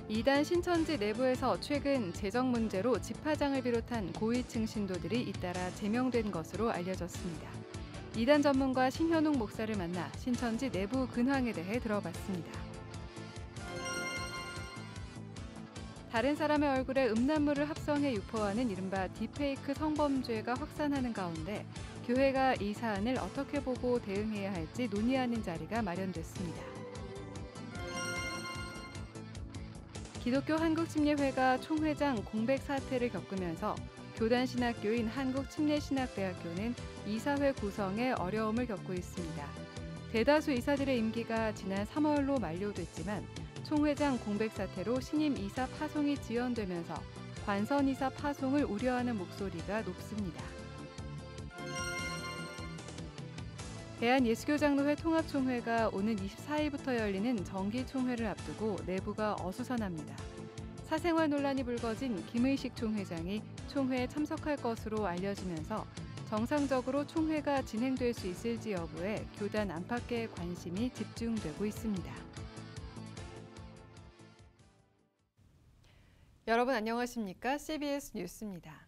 이단 신천지 내부에서 최근 재정 문제로 집화장을 비롯한 고위층 신도들이 잇따라 제명된 것으로 알려졌습니다. 이단 전문가 신현웅 목사를 만나 신천지 내부 근황에 대해 들어봤습니다. 다른 사람의 얼굴에 음란물을 합성해 유포하는 이른바 딥페이크 성범죄가 확산하는 가운데 교회가 이 사안을 어떻게 보고 대응해야 할지 논의하는 자리가 마련됐습니다. 기독교 한국침례회가 총회장 공백 사태를 겪으면서 교단 신학교인 한국침례신학대학교는 이사회 구성에 어려움을 겪고 있습니다. 대다수 이사들의 임기가 지난 3월로 만료됐지만 총회장 공백 사태로 신임 이사 파송이 지연되면서 관선 이사 파송을 우려하는 목소리가 높습니다. 대한예수교장로회 통합총회가 오는 24일부터 열리는 정기총회를 앞두고 내부가 어수선합니다. 사생활 논란이 불거진 김의식 총회장이 총회에 참석할 것으로 알려지면서 정상적으로 총회가 진행될 수 있을지 여부에 교단 안팎의 관심이 집중되고 있습니다. 여러분 안녕하십니까? CBS 뉴스입니다.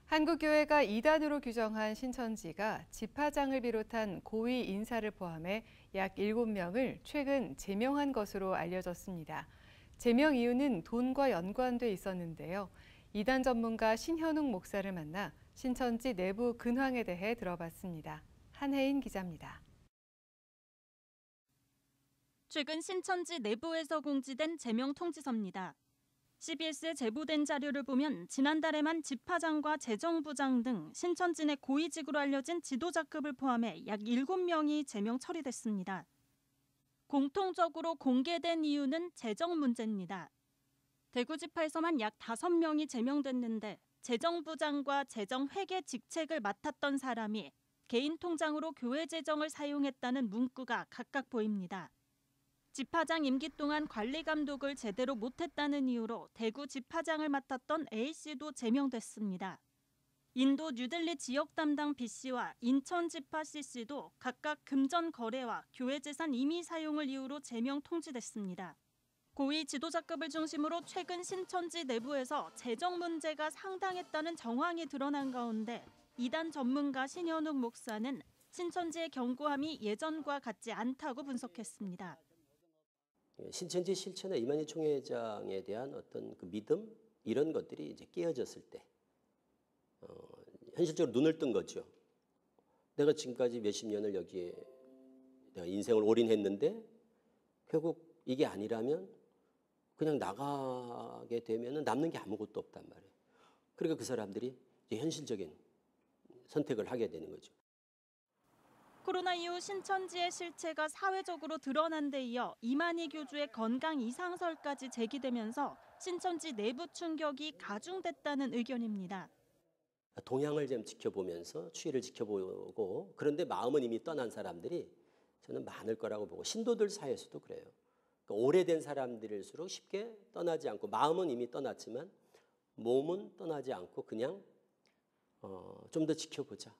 한국교회가 이단으로 규정한 신천지가 집화장을 비롯한 고위 인사를 포함해 약 7명을 최근 제명한 것으로 알려졌습니다. 제명 이유는 돈과 연관돼 있었는데요. 이단 전문가 신현웅 목사를 만나 신천지 내부 근황에 대해 들어봤습니다. 한혜인 기자입니다. 최근 신천지 내부에서 공지된 제명 통지서입니다. CBS에 제보된 자료를 보면 지난달에만 집화장과 재정부장 등 신천지 내 고위직으로 알려진 지도자급을 포함해 약 7명이 제명 처리됐습니다. 공통적으로 공개된 이유는 재정 문제입니다. 대구지파에서만 약 5명이 제명됐는데 재정부장과 재정회계 직책을 맡았던 사람이 개인 통장으로 교회 재정을 사용했다는 문구가 각각 보입니다. 집화장 임기 동안 관리 감독을 제대로 못했다는 이유로 대구 집화장을 맡았던 A씨도 제명됐습니다. 인도 뉴델리 지역 담당 B씨와 인천 지파 C씨도 각각 금전 거래와 교회 재산 임의 사용을 이유로 제명 통지됐습니다. 고위 지도자급을 중심으로 최근 신천지 내부에서 재정 문제가 상당했다는 정황이 드러난 가운데 이단 전문가 신현욱 목사는 신천지의 견고함이 예전과 같지 않다고 분석했습니다. 신천지 실체나 이만희 총회장에 대한 어떤 그 믿음 이런 것들이 이제 깨어졌을 때 현실적으로 눈을 뜬 거죠. 내가 지금까지 몇십 년을 여기에 내가 인생을 올인했는데 결국 이게 아니라면 그냥 나가게 되면 남는 게 아무것도 없단 말이에요. 그러니까 그 사람들이 이제 현실적인 선택을 하게 되는 거죠. 코로나 이후 신천지의 실체가 사회적으로 드러난 데 이어 이만희 교주의 건강 이상설까지 제기되면서 신천지 내부 충격이 가중됐다는 의견입니다. 동향을 좀 지켜보면서 추이를 지켜보고 그런데 마음은 이미 떠난 사람들이 저는 많을 거라고 보고 신도들 사이에서도 그래요. 그러니까 오래된 사람들일수록 쉽게 떠나지 않고 마음은 이미 떠났지만 몸은 떠나지 않고 그냥 좀 더 지켜보자.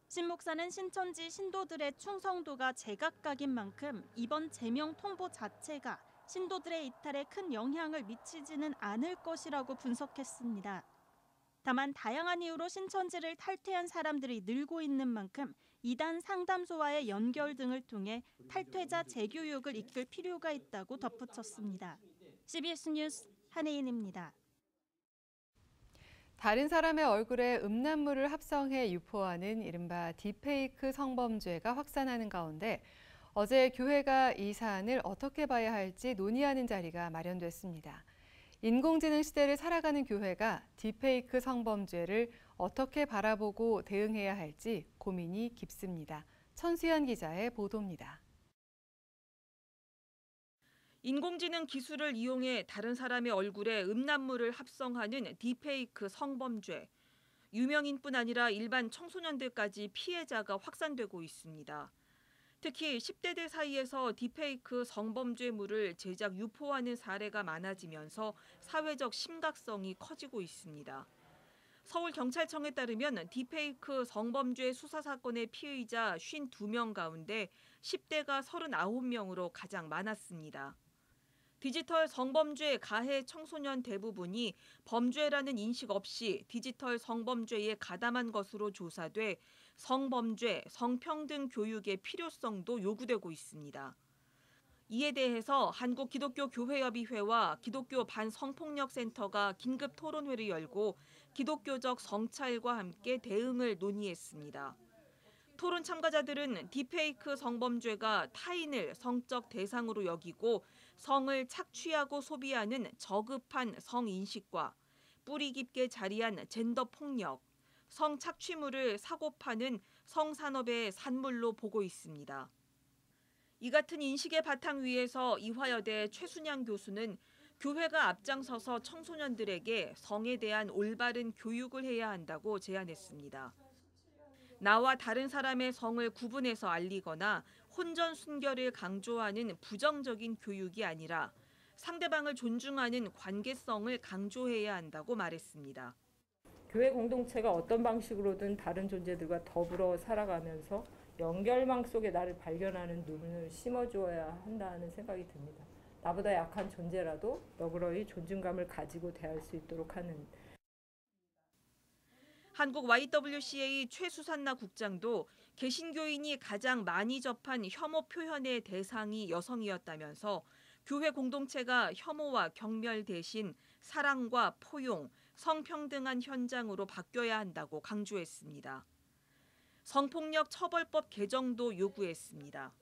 신 목사는 신천지 신도들의 충성도가 제각각인 만큼 이번 제명 통보 자체가 신도들의 이탈에 큰 영향을 미치지는 않을 것이라고 분석했습니다. 다만 다양한 이유로 신천지를 탈퇴한 사람들이 늘고 있는 만큼 이단 상담소와의 연결 등을 통해 탈퇴자 재교육을 이끌 필요가 있다고 덧붙였습니다. CBS 뉴스 한혜인입니다. 다른 사람의 얼굴에 음란물을 합성해 유포하는 이른바 딥페이크 성범죄가 확산하는 가운데 어제 교회가 이 사안을 어떻게 봐야 할지 논의하는 자리가 마련됐습니다. 인공지능 시대를 살아가는 교회가 딥페이크 성범죄를 어떻게 바라보고 대응해야 할지 고민이 깊습니다. 천수연 기자의 보도입니다. 인공지능 기술을 이용해 다른 사람의 얼굴에 음란물을 합성하는 딥페이크 성범죄. 유명인뿐 아니라 일반 청소년들까지 피해자가 확산되고 있습니다. 특히 10대들 사이에서 딥페이크 성범죄물을 제작 유포하는 사례가 많아지면서 사회적 심각성이 커지고 있습니다. 서울경찰청에 따르면 딥페이크 성범죄 수사 사건의 피의자 52명 가운데 10대가 39명으로 가장 많았습니다. 디지털 성범죄 가해 청소년 대부분이 범죄라는 인식 없이 디지털 성범죄에 가담한 것으로 조사돼 성범죄, 성평등 교육의 필요성도 요구되고 있습니다. 이에 대해서 한국기독교교회협의회와 기독교 반성폭력센터가 긴급 토론회를 열고 기독교적 성찰과 함께 대응을 논의했습니다. 토론 참가자들은 딥페이크 성범죄가 타인을 성적 대상으로 여기고 성을 착취하고 소비하는 저급한 성인식과 뿌리 깊게 자리한 젠더 폭력, 성착취물을 사고 파는 성산업의 산물로 보고 있습니다. 이 같은 인식의 바탕 위에서 이화여대 최순양 교수는 교회가 앞장서서 청소년들에게 성에 대한 올바른 교육을 해야 한다고 제안했습니다. 나와 다른 사람의 성을 구분해서 알리거나 혼전순결을 강조하는 부정적인 교육이 아니라 상대방을 존중하는 관계성을 강조해야 한다고 말했습니다. 교회 공동체가 어떤 방식으로든 다른 존재들과 더불어 살아가면서 연결망 속에 나를 발견하는 눈을 심어주어야 한다는 생각이 듭니다. 나보다 약한 존재라도 너그러이 존중감을 가지고 대할 수 있도록 하는. 한국 YWCA 최수산나 국장도 개신교인이 가장 많이 접한 혐오 표현의 대상이 여성이었다면서 교회 공동체가 혐오와 경멸 대신 사랑과 포용, 성평등한 현장으로 바뀌어야 한다고 강조했습니다. 성폭력 처벌법 개정도 요구했습니다.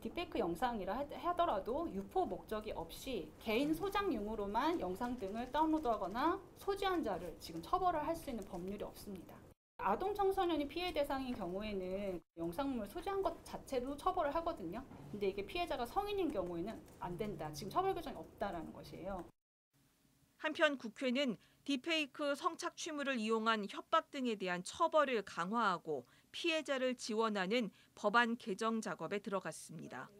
딥페이크 영상이라 하더라도 유포 목적이 없이 개인 소장용으로만 영상 등을 다운로드하거나 소지한 자를 지금 처벌을 할 수 있는 법률이 없습니다. 아동 청소년이 피해 대상인 경우에는 영상물 소지한 것 자체도 처벌을 하거든요. 근데 이게 피해자가 성인인 경우에는 안 된다. 지금 처벌 규정이 없다라는 것이에요. 한편 국회는 딥페이크 성착취물을 이용한 협박 등에 대한 처벌을 강화하고 피해자를 지원하는 법안 개정 작업에 들어갔습니다.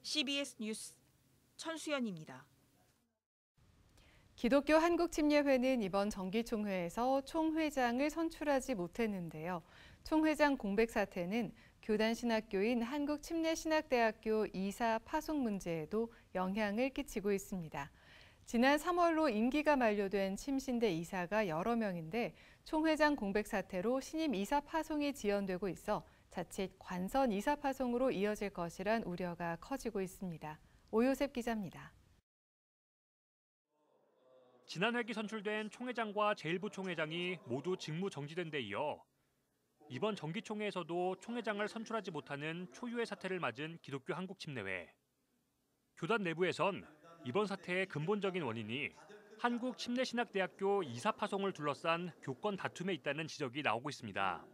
CBS 뉴스 천수연입니다. 기독교 한국침례회는 이번 정기총회에서 총회장을 선출하지 못했는데요. 총회장 공백 사태는 교단 신학교인 한국침례신학대학교 이사 파송 문제에도 영향을 끼치고 있습니다. 지난 3월로 임기가 만료된 침신대 이사가 여러 명인데 총회장 공백 사태로 신임 이사 파송이 지연되고 있어 자칫 관선 이사 파송으로 이어질 것이란 우려가 커지고 있습니다. 오요셉 기자입니다. 지난 회기 선출된 총회장과 제1부총회장이 모두 직무 정지된 데 이어 이번 정기총회에서도 총회장을 선출하지 못하는 초유의 사태를 맞은 기독교 한국침례회. 교단 내부에선 이번 사태의 근본적인 원인이 한국침례신학대학교 이사 파송을 둘러싼 교권 다툼에 있다는 지적이 나오고 있습니다.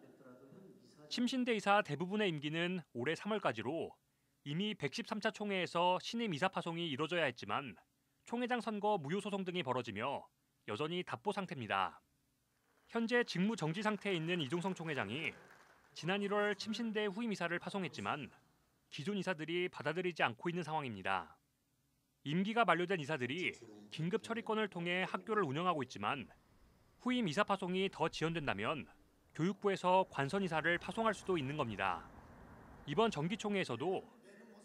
침신대 이사 대부분의 임기는 올해 3월까지로 이미 113차 총회에서 신임 이사 파송이 이뤄져야 했지만 총회장 선거 무효 소송 등이 벌어지며 여전히 답보 상태입니다. 현재 직무 정지 상태에 있는 이종성 총회장이 지난 1월 침신대 후임 이사를 파송했지만 기존 이사들이 받아들이지 않고 있는 상황입니다. 임기가 만료된 이사들이 긴급 처리권을 통해 학교를 운영하고 있지만 후임 이사 파송이 더 지연된다면 교육부에서 관선 이사를 파송할 수도 있는 겁니다. 이번 정기총회에서도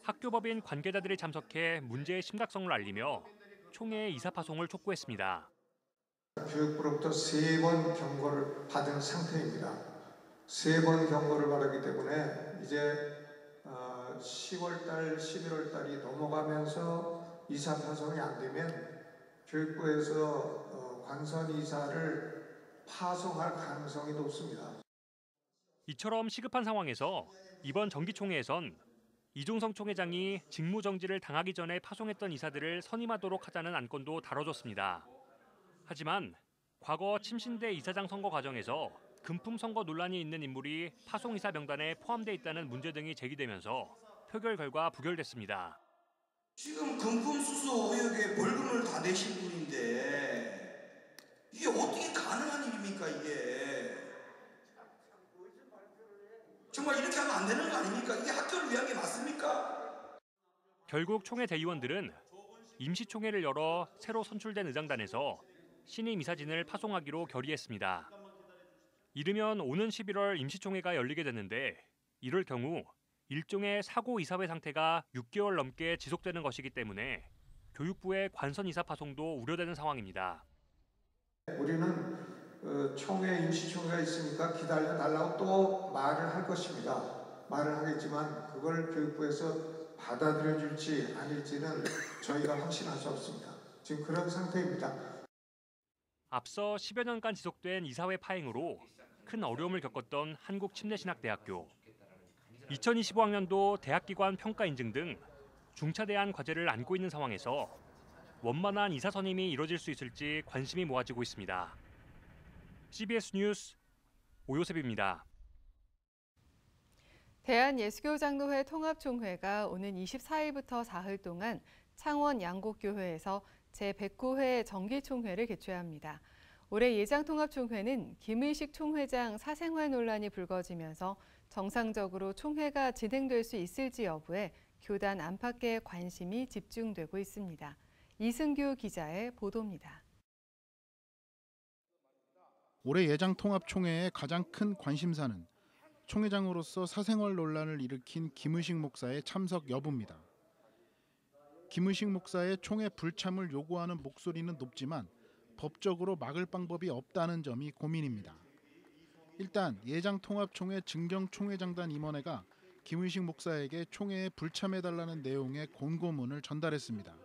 학교법인 관계자들이 참석해 문제의 심각성을 알리며 총회의 이사 파송을 촉구했습니다. 교육부로부터 3번 경고를 받은 상태입니다. 3번 경고를 받았기 때문에 이제 10월달, 11월달이 넘어가면서 이사 파송이 안 되면 교육부에서 관선 이사를 파송할 가능성이 높습니다. 이처럼 시급한 상황에서 이번 정기총회에선 이종성 총회장이 직무 정지를 당하기 전에 파송했던 이사들을 선임하도록 하자는 안건도 다뤄졌습니다. 하지만 과거 침신대 이사장 선거 과정에서 금품 선거 논란이 있는 인물이 파송 이사 명단에 포함돼 있다는 문제 등이 제기되면서 표결 결과 부결됐습니다. 지금 금품 수수 의혹에 벌금을 다 내신 분인데 이게 어떻게 가능한 일입니까 이게? 정말 이렇게 하면 안 되는 거 아닙니까? 이게 학교를 위한 게 맞습니까? 결국 총회 대의원들은 임시총회를 열어 새로 선출된 의장단에서 신임 이사진을 파송하기로 결의했습니다. 이르면 오는 11월 임시총회가 열리게 됐는데 이럴 경우 일종의 사고 이사회 상태가 6개월 넘게 지속되는 것이기 때문에 교육부의 관선 이사 파송도 우려되는 상황입니다. 우리는 총회 임시총회가 있으니까 기다려달라고 또 말을 할 것입니다. 말을 하겠지만 그걸 교육부에서 받아들여줄지 아닐지는 저희가 확신할 수 없습니다. 지금 그런 상태입니다. 앞서 10여 년간 지속된 이사회 파행으로 큰 어려움을 겪었던 한국침례신학대학교. 2025학년도 대학기관 평가 인증 등 중차대한 과제를 안고 있는 상황에서 원만한 이사 선임이 이뤄질 수 있을지 관심이 모아지고 있습니다. CBS 뉴스 오요셉입니다. 대한예수교장로회 통합총회가 오는 24일부터 사흘 동안 창원 양곡교회에서 제109회 정기총회를 개최합니다. 올해 예장통합총회는 김의식 총회장 사생활 논란이 불거지면서 정상적으로 총회가 진행될 수 있을지 여부에 교단 안팎의 관심이 집중되고 있습니다. 이승규 기자의 보도입니다. 올해 예장통합총회의 가장 큰 관심사는 총회장으로서 사생활 논란을 일으킨 김의식 목사의 참석 여부입니다. 김의식 목사의 총회 불참을 요구하는 목소리는 높지만 법적으로 막을 방법이 없다는 점이 고민입니다. 일단 예장통합총회 증경총회장단 임원회가 김의식 목사에게 총회에 불참해달라는 내용의 공고문을 전달했습니다.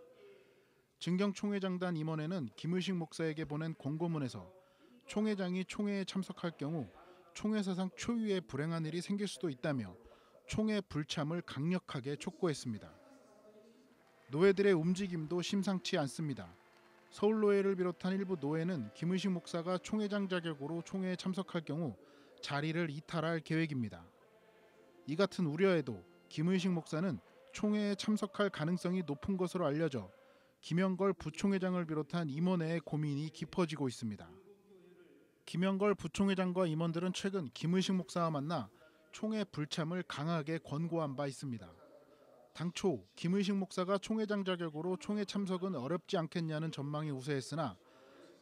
증경총회장단 임원회는 김의식 목사에게 보낸 공고문에서 총회장이 총회에 참석할 경우 총회 사상 초유의 불행한 일이 생길 수도 있다며 총회 불참을 강력하게 촉구했습니다. 노회들의 움직임도 심상치 않습니다. 서울노회를 비롯한 일부 노회는 김의식 목사가 총회장 자격으로 총회에 참석할 경우 자리를 이탈할 계획입니다. 이 같은 우려에도 김의식 목사는 총회에 참석할 가능성이 높은 것으로 알려져 김영걸 부총회장을 비롯한 임원회의 고민이 깊어지고 있습니다. 김영걸 부총회장과 임원들은 최근 김의식 목사와 만나 총회 불참을 강하게 권고한 바 있습니다. 당초 김의식 목사가 총회장 자격으로 총회 참석은 어렵지 않겠냐는 전망이 우세했으나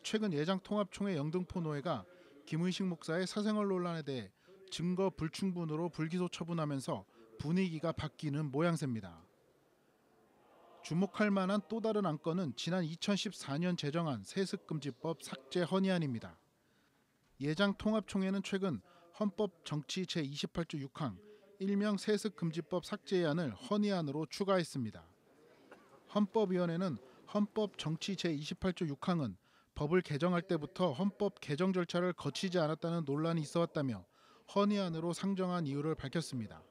최근 예장통합총회 영등포노회가 김의식 목사의 사생활 논란에 대해 증거 불충분으로 불기소 처분하면서 분위기가 바뀌는 모양새입니다. 주목할 만한 또 다른 안건은 지난 2014년 제정한 세습금지법 삭제 헌의안입니다. 예장통합총회는 최근 헌법 정치 제28조 6항 일명 세습금지법 삭제안을 헌의안으로 추가했습니다. 헌법위원회는 헌법 정치 제28조 6항은 법을 개정할 때부터 헌법 개정 절차를 거치지 않았다는 논란이 있어왔다며 헌의안으로 상정한 이유를 밝혔습니다.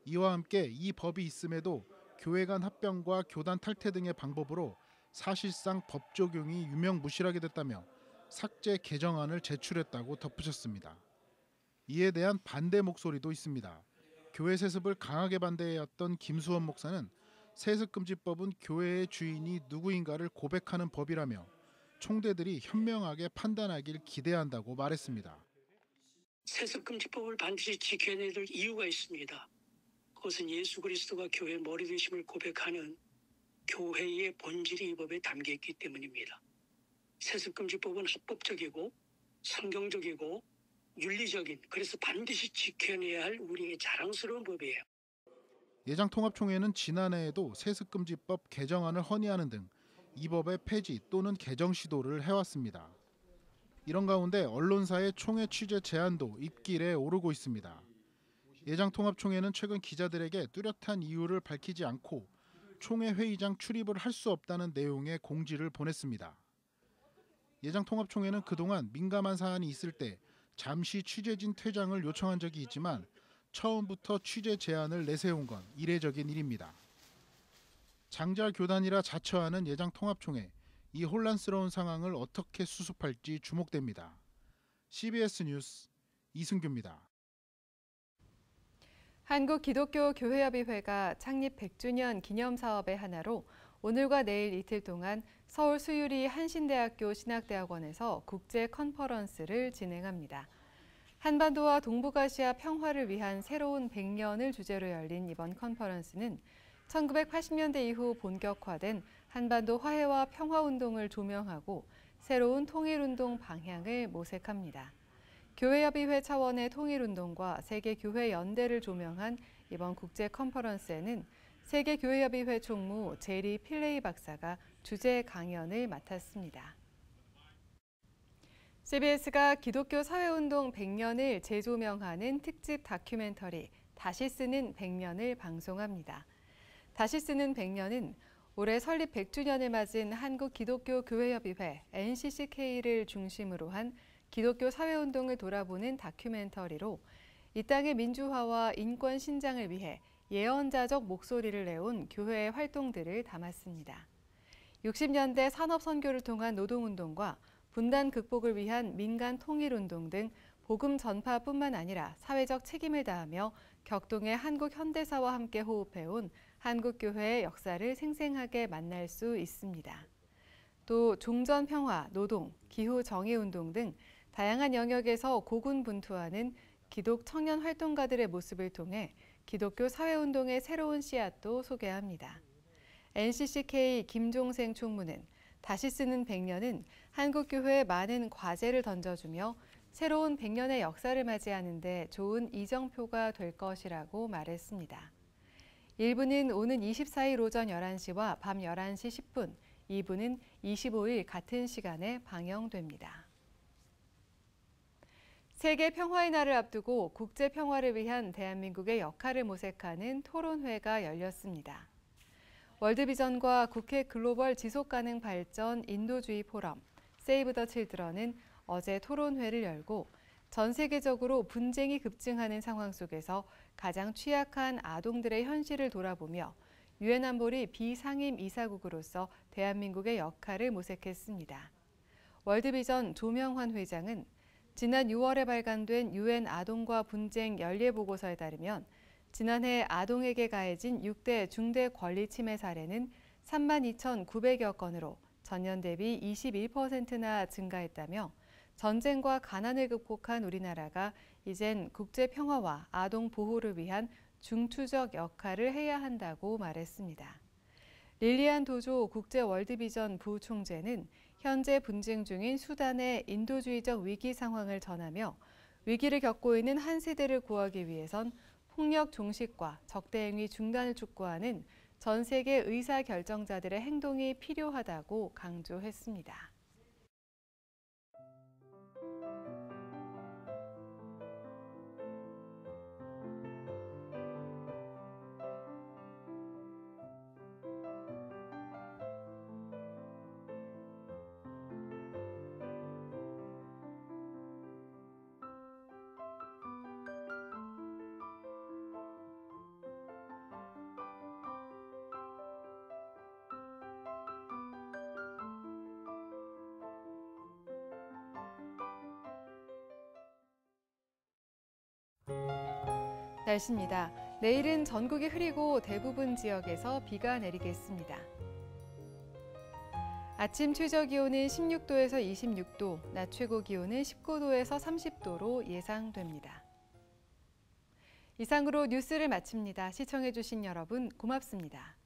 이와 함께 이 법이 있음에도 교회 간 합병과 교단 탈퇴 등의 방법으로 사실상 법 적용이 유명무실하게 됐다며 삭제 개정안을 제출했다고 덧붙였습니다. 이에 대한 반대 목소리도 있습니다. 교회 세습을 강하게 반대해왔던 김수원 목사는 세습금지법은 교회의 주인이 누구인가를 고백하는 법이라며 총대들이 현명하게 판단하길 기대한다고 말했습니다. 세습금지법을 반드시 지켜야 될 이유가 있습니다. 그것은 예수 그리스도가 교회의 머리 되심을 고백하는 교회의 본질이 이 법에 담겨있기 때문입니다. 세습금지법은 합법적이고 성경적이고 윤리적인, 그래서 반드시 지켜내야 할 우리의 자랑스러운 법이에요. 예장통합총회는 지난해에도 세습금지법 개정안을 헌의하는 등 이 법의 폐지 또는 개정 시도를 해왔습니다. 이런 가운데 언론사의 총회 취재 제안도 입길에 오르고 있습니다. 예장통합총회는 최근 기자들에게 뚜렷한 이유를 밝히지 않고 총회 회의장 출입을 할 수 없다는 내용의 공지를 보냈습니다. 예장통합총회는 그동안 민감한 사안이 있을 때 잠시 취재진 퇴장을 요청한 적이 있지만 처음부터 취재 제안을 내세운 건 이례적인 일입니다. 장자 교단이라 자처하는 예장통합총회, 이 혼란스러운 상황을 어떻게 수습할지 주목됩니다. CBS 뉴스 이승규입니다. 한국기독교교회협의회가 창립 100주년 기념사업의 하나로 오늘과 내일 이틀 동안 서울 수유리 한신대학교 신학대학원에서 국제 컨퍼런스를 진행합니다. 한반도와 동북아시아 평화를 위한 새로운 100년을 주제로 열린 이번 컨퍼런스는 1980년대 이후 본격화된 한반도 화해와 평화운동을 조명하고 새로운 통일운동 방향을 모색합니다. 교회협의회 차원의 통일운동과 세계교회연대를 조명한 이번 국제 컨퍼런스에는 세계교회협의회 총무 제리 필레이 박사가 주재 강연을 맡았습니다. CBS가 기독교 사회운동 100년을 재조명하는 특집 다큐멘터리 다시 쓰는 100년을 방송합니다. 다시 쓰는 100년은 올해 설립 100주년을 맞은 한국기독교교회협의회 NCCK를 중심으로 한 기독교 사회운동을 돌아보는 다큐멘터리로 이 땅의 민주화와 인권 신장을 위해 예언자적 목소리를 내온 교회의 활동들을 담았습니다. 60년대 산업선교를 통한 노동운동과 분단 극복을 위한 민간 통일운동 등 복음 전파뿐만 아니라 사회적 책임을 다하며 격동의 한국 현대사와 함께 호흡해온 한국교회의 역사를 생생하게 만날 수 있습니다. 또 종전 평화, 노동, 기후 정의운동 등 다양한 영역에서 고군분투하는 기독 청년 활동가들의 모습을 통해 기독교 사회운동의 새로운 씨앗도 소개합니다. NCCK 김종생 총무는 다시 쓰는 100년은 한국교회에 많은 과제를 던져주며 새로운 100년의 역사를 맞이하는 데 좋은 이정표가 될 것이라고 말했습니다. 1부는 오는 24일 오전 11시와 밤 11시 10분, 2부는 25일 같은 시간에 방영됩니다. 세계 평화의 날을 앞두고 국제 평화를 위한 대한민국의 역할을 모색하는 토론회가 열렸습니다. 월드비전과 국회 글로벌 지속가능 발전 인도주의 포럼 세이브 더 칠드런은 어제 토론회를 열고 전 세계적으로 분쟁이 급증하는 상황 속에서 가장 취약한 아동들의 현실을 돌아보며 유엔 안보리 비상임 이사국으로서 대한민국의 역할을 모색했습니다. 월드비전 조명환 회장은 지난 6월에 발간된 유엔 아동과 분쟁 연례보고서에 따르면 지난해 아동에게 가해진 6대 중대 권리 침해 사례는 32,900여 건으로 전년 대비 21%나 증가했다며 전쟁과 가난을 극복한 우리나라가 이젠 국제 평화와 아동 보호를 위한 중추적 역할을 해야 한다고 말했습니다. 릴리안 도조 국제 월드비전 부총재는 현재 분쟁 중인 수단의 인도주의적 위기 상황을 전하며 위기를 겪고 있는 한 세대를 구하기 위해선 폭력 종식과 적대행위 중단을 촉구하는 전 세계 의사결정자들의 행동이 필요하다고 강조했습니다. 날씨입니다. 내일은 전국이 흐리고 대부분 지역에서 비가 내리겠습니다. 아침 최저 기온은 16도에서 26도, 낮 최고 기온은 19도에서 30도로 예상됩니다. 이상으로 뉴스를 마칩니다. 시청해주신 여러분 고맙습니다.